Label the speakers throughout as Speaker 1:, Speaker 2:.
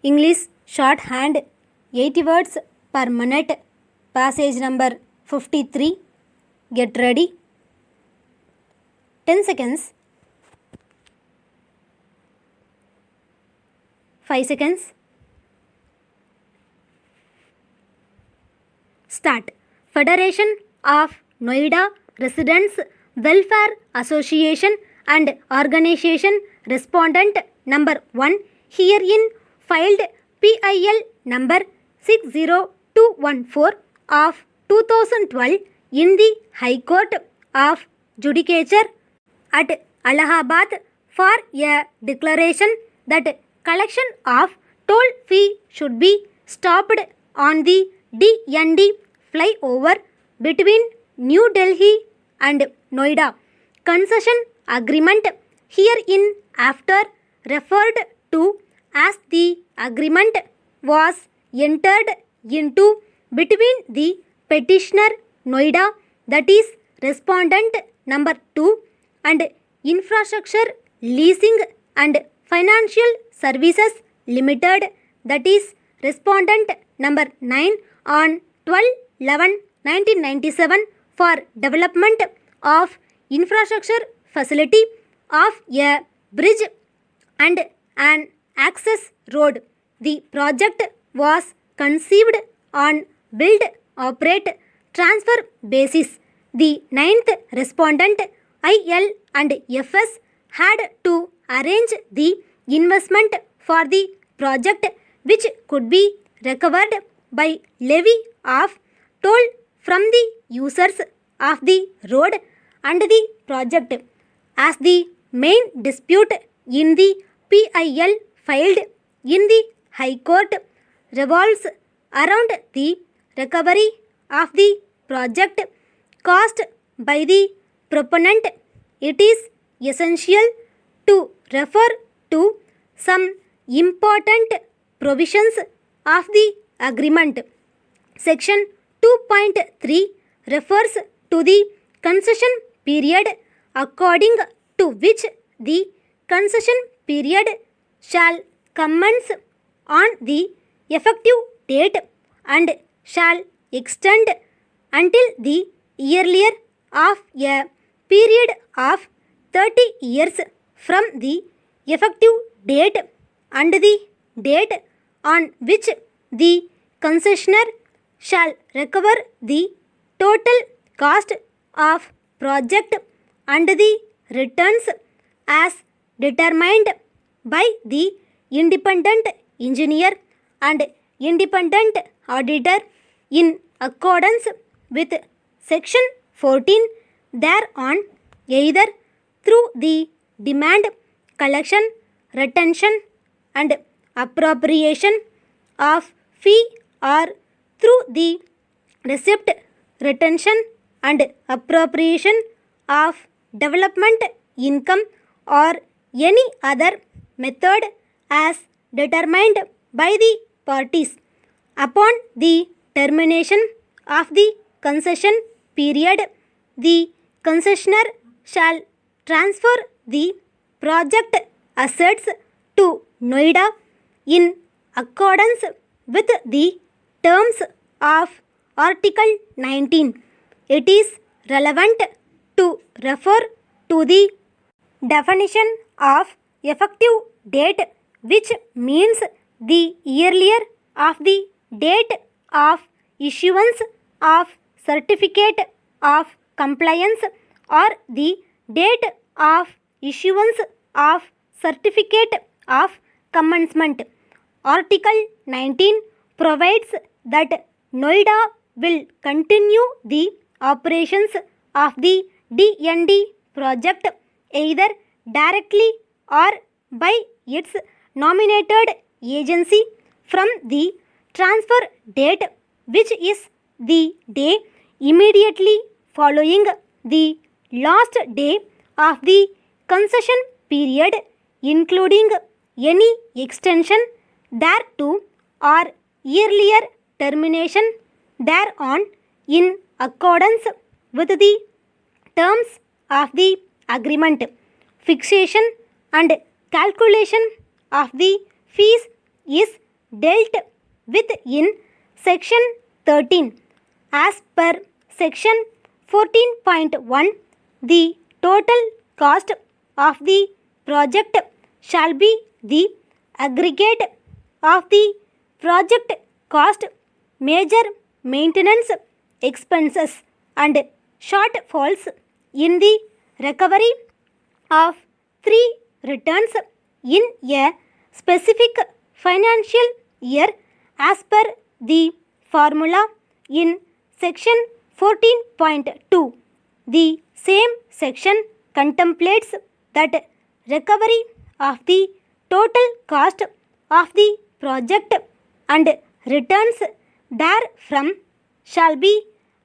Speaker 1: English shorthand 80 words per minute. Passage number 53. Get ready. 10 seconds. 5 seconds. Start. Federation of Noida Residents Welfare Association and Organization Respondent number 1 herein filed PIL number 60214 of 2012 in the High Court of Judicature at Allahabad for a declaration that collection of toll fee should be stopped on the DND flyover between New Delhi and Noida. Concession agreement herein after referred to as the agreement was entered into between the petitioner Noida, that is respondent number 2, and Infrastructure Leasing and Financial Services Limited, that is respondent number 9, on 12/11/1997 for development of infrastructure facility of a bridge and an access road. The project was conceived on build, operate, transfer basis. The 9th respondent IL and FS had to arrange the investment for the project, which could be recovered by levy of toll from the users of the road and the project. As the main dispute in the PIL filed in the High Court revolves around the recovery of the project cost by the proponent, it is essential to refer to some important provisions of the agreement. Section 2.3 refers to the concession period, according to which the concession period shall commence on the effective date and shall extend until the earlier of a period of 30 years from the effective date and the date on which the concessionaire shall recover the total cost of project and the returns as determined by the independent engineer and independent auditor in accordance with section 14 thereon, either through the demand, collection, retention and appropriation of fee or through the receipt, retention and appropriation of development income or any other method as determined by the parties. Upon the termination of the concession period, the concessionaire shall transfer the project assets to Noida in accordance with the terms of Article 19. It is relevant to refer to the definition of effective date, which means the earlier of the date of issuance of certificate of compliance or the date of issuance of certificate of commencement. Article 19 provides that Noida will continue the operations of the DND project either directly or by its nominated agency from the transfer date, which is the day immediately following the last day of the concession period, including any extension thereto or earlier termination thereon, in accordance with the terms of the agreement. Fixation and calculation of the fees is dealt with in Section 13. As per Section 14.1, the total cost of the project shall be the aggregate of the project cost, major maintenance expenses and shortfalls in the recovery of 3 returns in a specific financial year as per the formula in Section 14.2. The same section contemplates that recovery of the total cost of the project and returns therefrom shall be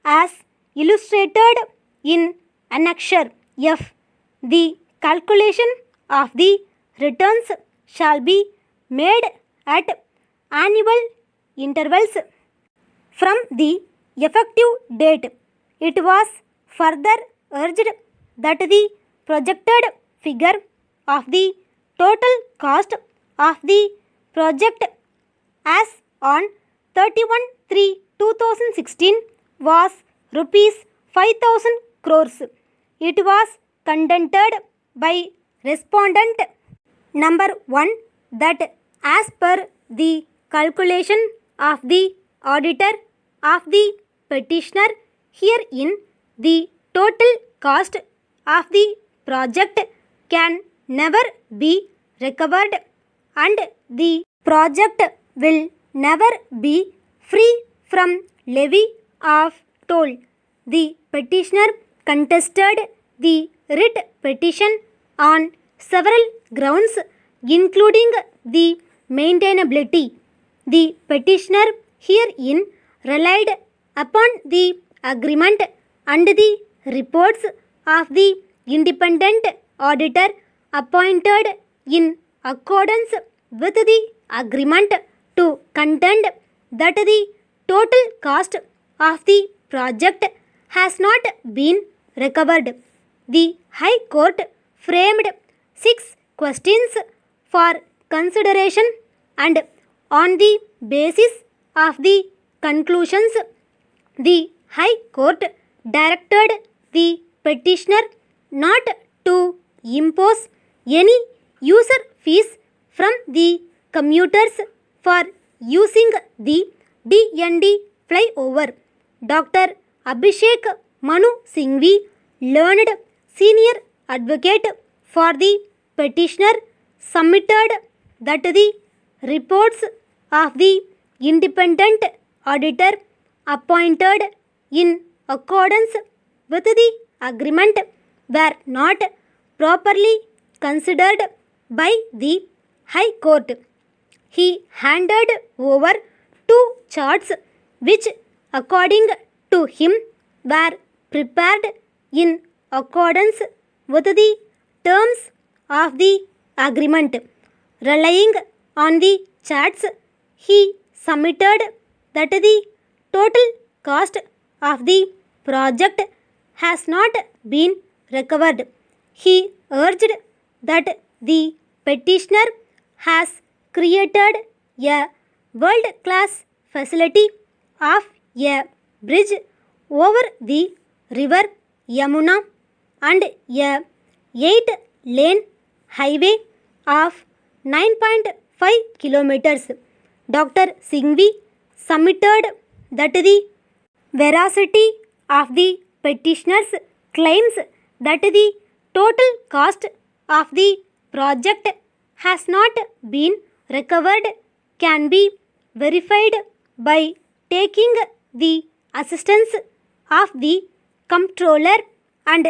Speaker 1: as illustrated in Annexure F. The calculation of the returns shall be made at annual intervals from the effective date. It was further urged that the projected figure of the total cost of the project as on 31/3/2016 was rupees 5,000 crores. It was contended by respondent number 1 that as per the calculation of the auditor of the petitioner herein, the total cost of the project can never be recovered and the project will never be free from levy of toll. The petitioner contested the writ petition on several grounds, including the maintainability. The petitioner herein relied upon the agreement and the reports of the independent auditor appointed in accordance with the agreement to contend that the total cost of the project has not been recovered. The High Court framed 6 questions for consideration and on the basis of the conclusions, the High Court directed the petitioner not to impose any user fees from the commuters for using the DND flyover. Dr. Abhishek Manu Singhvi, learned senior advocate for the petitioner, submitted that the reports of the independent auditor appointed in accordance with the agreement were not properly considered by the High Court. He handed over 2 charts which, according to him, were prepared in accordance with the terms of the agreement. Relying on the charts, he submitted that the total cost of the project has not been recovered. He urged that the petitioner has created a world-class facility of a bridge over the river Yamuna and a 8-lane highway of 9.5 kilometers. Dr. Singhvi submitted that the veracity of the petitioner's claims that the total cost of the project has not been recovered can be verified by taking the assistance of the Comptroller and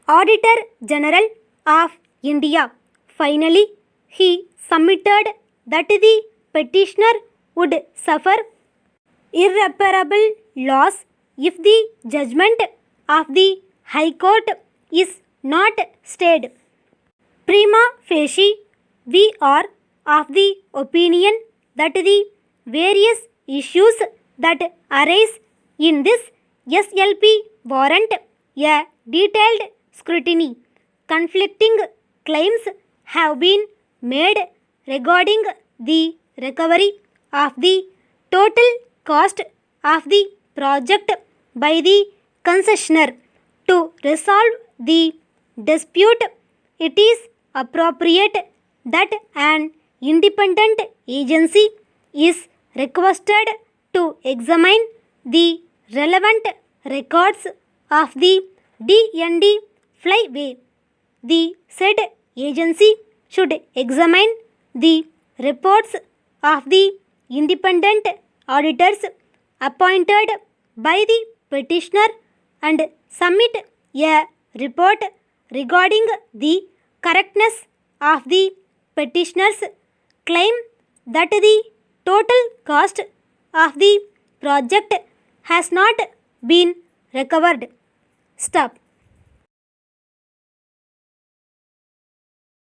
Speaker 1: Auditor General of India. Finally, he submitted that the petitioner would suffer irreparable loss if the judgment of the High Court is not stayed. Prima facie, we are of the opinion that the various issues that arise in this SLP warrant a detailed scrutiny. Conflicting claims have been made regarding the recovery of the total cost of the project by the concessionaire. To resolve the dispute, it is appropriate that an independent agency is requested to examine the relevant records of the D&D flyway. The said agency should examine the reports of the independent auditors appointed by the petitioner and submit a report regarding the correctness of the petitioner's claim that the total cost of the project has not been recovered. Stop.